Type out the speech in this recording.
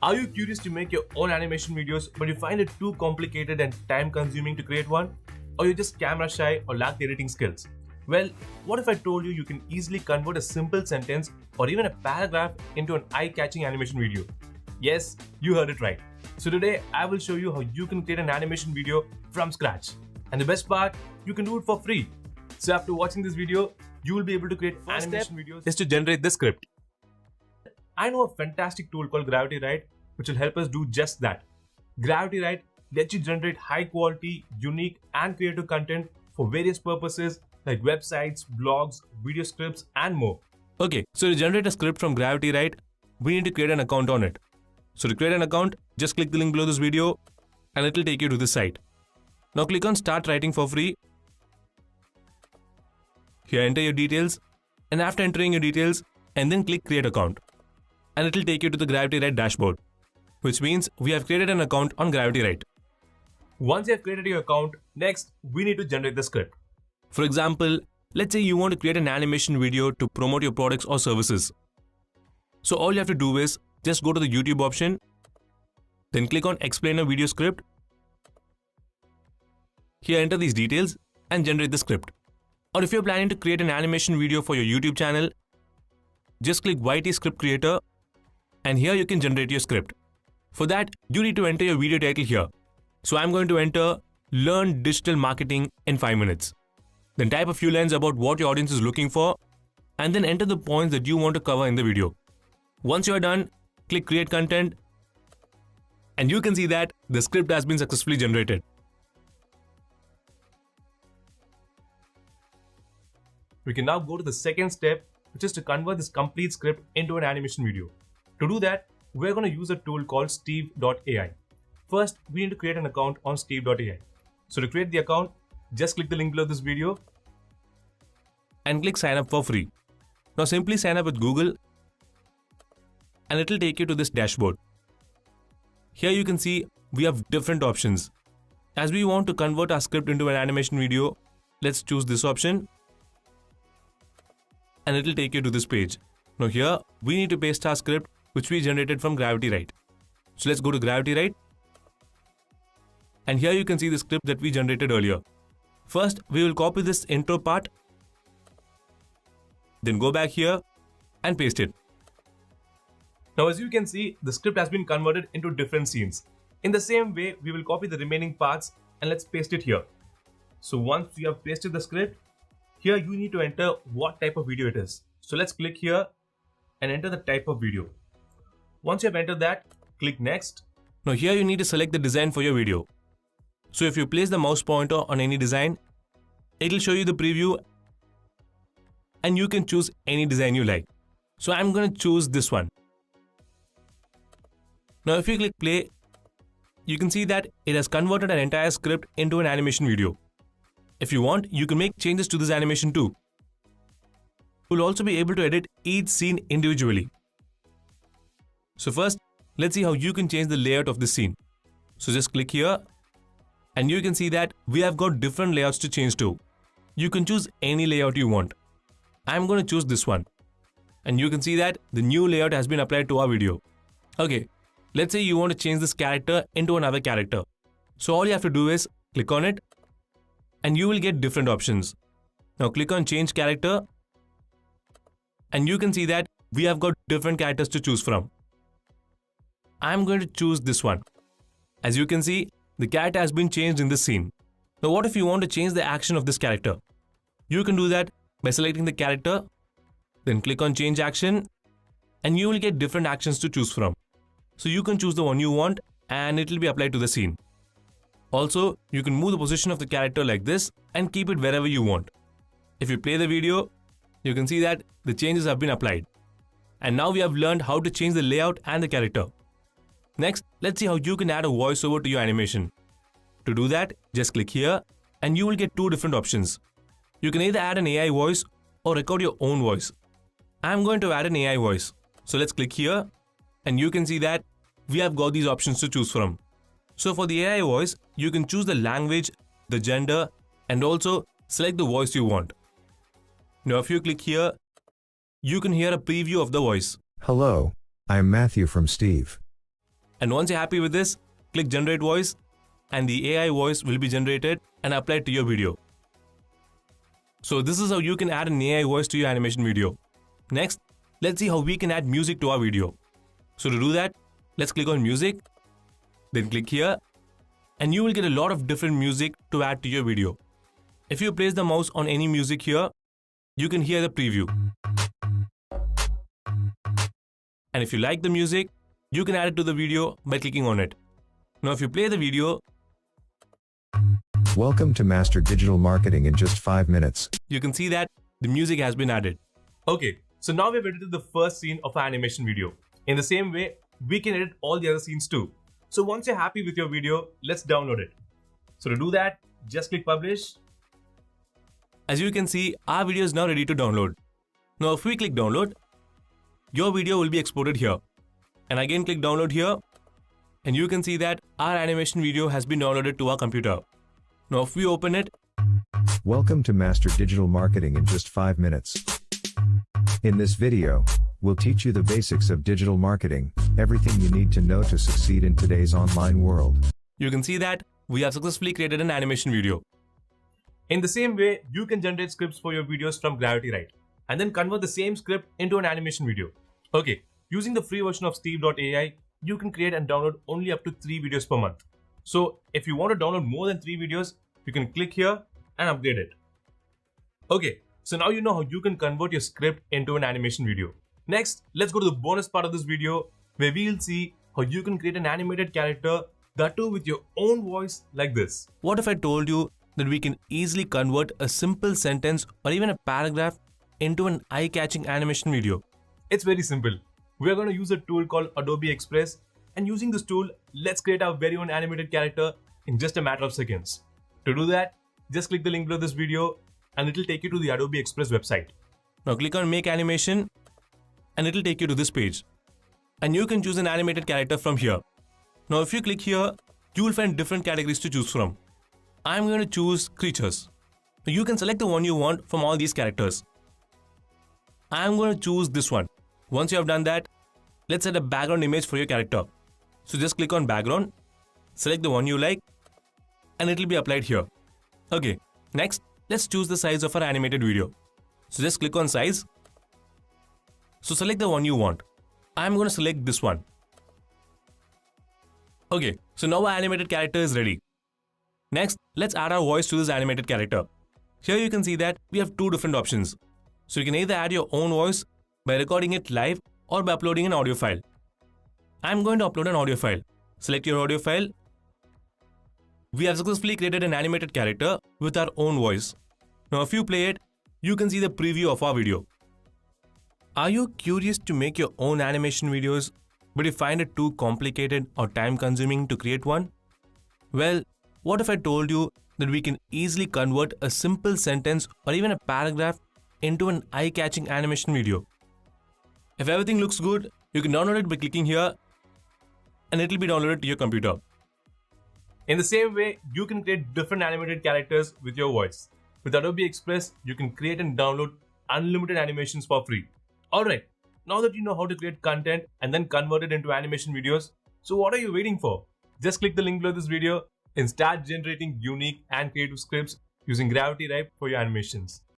Are you curious to make your own animation videos but you find it too complicated and time consuming to create one? Or you're just camera shy or lack the editing skills? Well, what if I told you you can easily convert a simple sentence or even a paragraph into an eye-catching animation video? Yes, you heard it right. So today I will show you how you can create an animation video from scratch. And the best part, you can do it for free. So after watching this video, you will be able to create animation videos is to generate the script. I know a fantastic tool called Gravity Write, which will help us do just that. Gravity Write lets you generate high quality, unique and creative content for various purposes like websites, blogs, video scripts and more. Okay, so to generate a script from Gravity Write, we need to create an account on it. So to create an account, just click the link below this video and it will take you to this site. Now click on Start Writing for free. Here enter your details, and after entering your details, and then click Create Account. And it will take you to the Gravity Write dashboard, which means we have created an account on Gravity Write. Once you have created your account, next we need to generate the script. For example, let's say you want to create an animation video to promote your products or services. So all you have to do is just go to the YouTube option, then click on Explain a Video Script. Here enter these details and generate the script. Or if you're planning to create an animation video for your YouTube channel, just click YT Script Creator and here you can generate your script. For that, you need to enter your video title here. So I'm going to enter Learn Digital Marketing in 5 minutes. Then type a few lines about what your audience is looking for and then enter the points that you want to cover in the video. Once you are done, click Create Content and you can see that the script has been successfully generated. We can now go to the second step, which is to convert this complete script into an animation video. To do that, we're going to use a tool called steve.ai. First, we need to create an account on steve.ai. So to create the account, just click the link below this video and click sign up for free. Now simply sign up with Google and it will take you to this dashboard. Here you can see we have different options. As we want to convert our script into an animation video, let's choose this option. And it will take you to this page. Now here, we need to paste our script which we generated from Gravity Write. So let's go to Gravity Write. And here you can see the script that we generated earlier. First, we will copy this intro part. Then go back here and paste it. Now as you can see, the script has been converted into different scenes. In the same way, we will copy the remaining parts and let's paste it here. So once you have pasted the script, here you need to enter what type of video it is. So let's click here and enter the type of video. Once you have entered that, click Next. Now here you need to select the design for your video. So if you place the mouse pointer on any design, it will show you the preview and you can choose any design you like. So I'm going to choose this one. Now if you click play, you can see that it has converted an entire script into an animation video. If you want, you can make changes to this animation too. You'll also be able to edit each scene individually. So first, let's see how you can change the layout of this scene. So just click here and you can see that we have got different layouts to change to. You can choose any layout you want. I'm going to choose this one. And you can see that the new layout has been applied to our video. Okay, let's say you want to change this character into another character. So all you have to do is click on it and you will get different options. Now click on Change Character and you can see that we have got different characters to choose from. I'm going to choose this one. As you can see, the character has been changed in this scene. Now what if you want to change the action of this character? You can do that by selecting the character, then click on Change Action and you will get different actions to choose from. So you can choose the one you want and it will be applied to the scene. Also, you can move the position of the character like this and keep it wherever you want. If you play the video, you can see that the changes have been applied. And now we have learned how to change the layout and the character. Next, let's see how you can add a voiceover to your animation. To do that, just click here and you will get two different options. You can either add an AI voice or record your own voice. I'm going to add an AI voice. So let's click here and you can see that we have got these options to choose from. So for the AI voice, you can choose the language, the gender, and also select the voice you want. Now if you click here, you can hear a preview of the voice. Hello, I'm Matthew from Steve. And once you're happy with this, click generate voice and the AI voice will be generated and applied to your video. So this is how you can add an AI voice to your animation video. Next, let's see how we can add music to our video. So to do that, let's click on music, then click here, and you will get a lot of different music to add to your video. If you place the mouse on any music here, you can hear the preview. And if you like the music, you can add it to the video by clicking on it. Now if you play the video, Welcome to Master Digital Marketing in just 5 minutes. You can see that the music has been added. Okay, so now we've edited the first scene of our animation video. In the same way, we can edit all the other scenes too. So once you're happy with your video, let's download it. So to do that, just click publish. As you can see, our video is now ready to download. Now if we click download, your video will be exported here. And again click download here, and you can see that our animation video has been downloaded to our computer. Now if we open it, Welcome to Master Digital Marketing in just 5 minutes. In this video, we'll teach you the basics of digital marketing, everything you need to know to succeed in today's online world. you can see that we have successfully created an animation video. In the same way, you can generate scripts for your videos from Gravity, right? And then convert the same script into an animation video. Okay, using the free version of Steve.ai, you can create and download only up to 3 videos per month. So if you want to download more than 3 videos, you can click here and upgrade it. Okay, so now you know how you can convert your script into an animation video. Next, let's go to the bonus part of this video where we'll see how you can create an animated character, that too with your own voice like this. What if I told you that we can easily convert a simple sentence or even a paragraph into an eye-catching animation video? It's very simple. We are going to use a tool called Adobe Express, and using this tool, let's create our very own animated character in just a matter of seconds. To do that, just click the link below this video and it will take you to the Adobe Express website. Now click on Make Animation and it will take you to this page. And you can choose an animated character from here. Now if you click here, you will find different categories to choose from. I'm going to choose creatures. You can select the one you want from all these characters. I'm going to choose this one. Once you have done that, let's set a background image for your character. So just click on background, select the one you like, and it will be applied here. Okay, next, let's choose the size of our animated video. So just click on size. So select the one you want. I'm going to select this one. Okay, so now our animated character is ready. Next, let's add our voice to this animated character. Here you can see that we have 2 different options. So you can either add your own voice by recording it live or by uploading an audio file. I'm going to upload an audio file. Select your audio file. We have successfully created an animated character with our own voice. Now if you play it, you can see the preview of our video. Are you curious to make your own animation videos, but you find it too complicated or time consuming to create one? Well, what if I told you that we can easily convert a simple sentence or even a paragraph into an eye-catching animation video? If everything looks good, you can download it by clicking here and it will be downloaded to your computer. In the same way, you can create different animated characters with your voice. With Adobe Express, you can create and download unlimited animations for free. Alright, now that you know how to create content and then convert it into animation videos, so what are you waiting for? Just click the link below this video and start generating unique and creative scripts using Gravity for your animations.